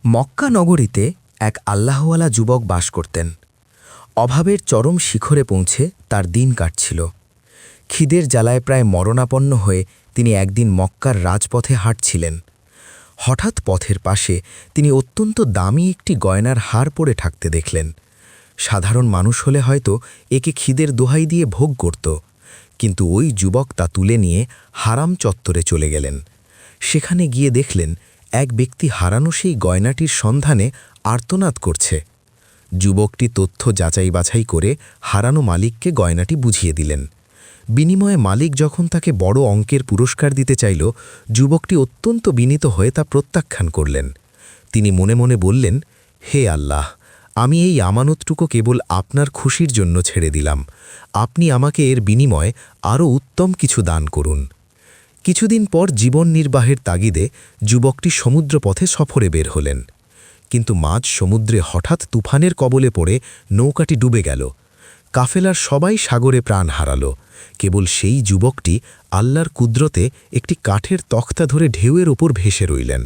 মক্কা নগরীতে এক আল্লাহওয়ালা যুবক বাস করতেন। অভাবের চরম শিখরে পৌঁছে তার দিন কাটছিল। খিদের জ্বালায় প্রায় মরণাপন্ন হয়ে তিনি একদিন মক্কার রাজপথে হাঁটছিলেন। হঠাৎ পথের পাশে তিনি অত্যন্ত দামি একটি গয়নার হার পরে থাকতে দেখলেন। সাধারণ মানুষ হলে হয়তো একে খিদের দোহাই দিয়ে ভোগ করত, কিন্তু ওই যুবক তা তুলে নিয়ে হারাম চত্বরে চলে গেলেন। সেখানে গিয়ে দেখলেন এক ব্যক্তি হারানো সেই গয়নাটির সন্ধানে আর্তনাদ করছে। যুবকটি তথ্য যাচাই বাছাই করে হারানো মালিককে গয়নাটি বুঝিয়ে দিলেন। বিনিময়ে মালিক যখন তাকে বড় অঙ্কের পুরস্কার দিতে চাইল, যুবকটি অত্যন্ত বিনীত হয়ে তা প্রত্যাখ্যান করলেন। তিনি মনে মনে বললেন, হে আল্লাহ, আমি এই আমানতটুকু কেবল আপনার খুশির জন্য ছেড়ে দিলাম। আপনি আমাকে এর বিনিময়ে আরও উত্তম কিছু দান করুন। কিছুদিন পর জীবন নির্বাহের তাগিদে যুবকটি সমুদ্রপথে সফরে বের হলেন। কিন্তু মাঝ সমুদ্রে হঠাৎ তুফানের কবলে পড়ে নৌকাটি ডুবে গেল। কাফেলার সবাই সাগরে প্রাণ হারাল। কেবল সেই যুবকটি আল্লাহর কুদরতে একটি কাঠের তক্তা ধরে ঢেউয়ের ওপর ভেসে রইলেন।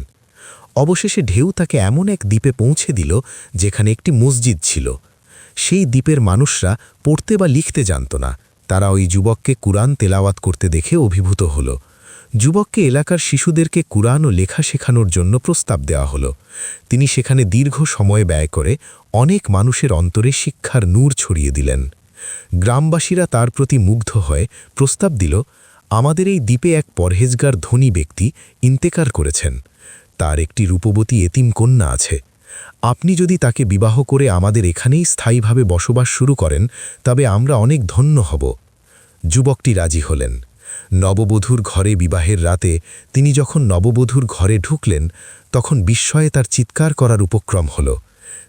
অবশেষে ঢেউ তাকে এমন এক দ্বীপে পৌঁছে দিল যেখানে একটি মসজিদ ছিল। সেই দ্বীপের মানুষরা পড়তে বা লিখতে জানত না। তারা ওই যুবককে কুরআন তেলাওয়াত করতে দেখে অভিভূত হল। যুবককে এলাকার শিশুদেরকে কুরআন ও লেখা শেখানোর জন্য প্রস্তাব দেওয়া হলো। তিনি সেখানে দীর্ঘ সময় ব্যয় করে অনেক মানুষের অন্তরে শিক্ষার নূর ছড়িয়ে দিলেন। গ্রামবাসীরা তার প্রতি মুগ্ধ হয়ে প্রস্তাব দিল, আমাদের এই দ্বীপে এক পরহেজগার ধনী ব্যক্তি ইন্তেকার করেছেন। তার একটি রূপবতী এতিম কন্যা আছে। আপনি যদি তাকে বিবাহ করে আমাদের এখানেই স্থায়ীভাবে বসবাস শুরু করেন, তবে আমরা অনেক ধন্য হব। যুবকটি রাজি হলেন। নববধূর ঘরে বিবাহের রাতে তিনি যখন নববধূর ঘরে ঢুকলেন, তখন বিস্ময়ে তার চিৎকার করার উপক্রম হল।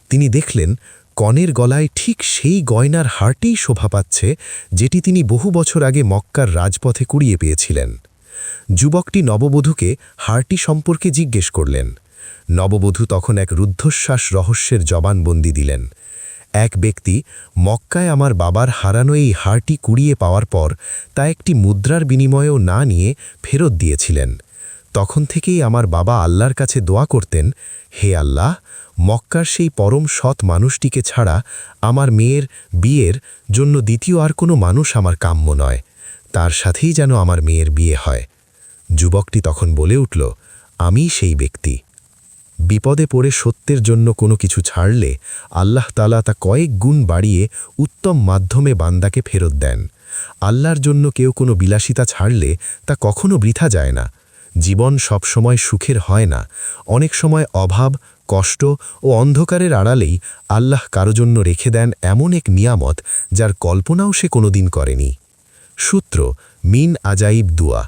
তিনি দেখলেন কনের গলায় ঠিক সেই গয়নার হারটিই শোভা পাচ্ছে, যেটি তিনি বহু বছর আগে মক্কার রাজপথে কুড়িয়ে পেয়েছিলেন। যুবকটি নববধূকে হারটি সম্পর্কে জিজ্ঞেস করলেন। নববধূ তখন এক রুদ্ধশ্বাস রহস্যের জবানবন্দি দিলেন। এক ব্যক্তি মক্কায় আমার বাবার হারানো এই হারটি কুড়িয়ে পাওয়ার পর তা একটি মুদ্রার বিনিময়েও না নিয়ে ফেরত দিয়েছিলেন। তখন থেকেই আমার বাবা আল্লাহর কাছে দোয়া করতেন, হে আল্লাহ, মক্কার সেই পরম সৎ মানুষটিকে ছাড়া আমার মেয়ের বিয়ের জন্য দ্বিতীয় আর কোনো মানুষ আমার কাম্য নয়। তার সাথেই যেন আমার মেয়ের বিয়ে হয়। যুবকটি তখন বলে উঠল, আমিই সেই ব্যক্তি। বিপদে পড়ে সত্যের জন্য কোনো কিছু ছাড়লে আল্লাহ তাআলা তা কয়েক গুণ বাড়িয়ে উত্তম মাধ্যমে বান্দাকে ফেরত দেন। আল্লাহর জন্য কেউ কোনো বিলাসিতা ছাড়লে তা কখনো বৃথা যায় না। জীবন সবসময় সুখের হয় না। অনেক সময় অভাব, কষ্ট ও অন্ধকারের আড়ালেই আল্লাহ কারো জন্য রেখে দেন এমন এক নিয়ামত, যার কল্পনাও সে কোনোদিন করেনি। সূত্র মিন আজাইব দুয়া।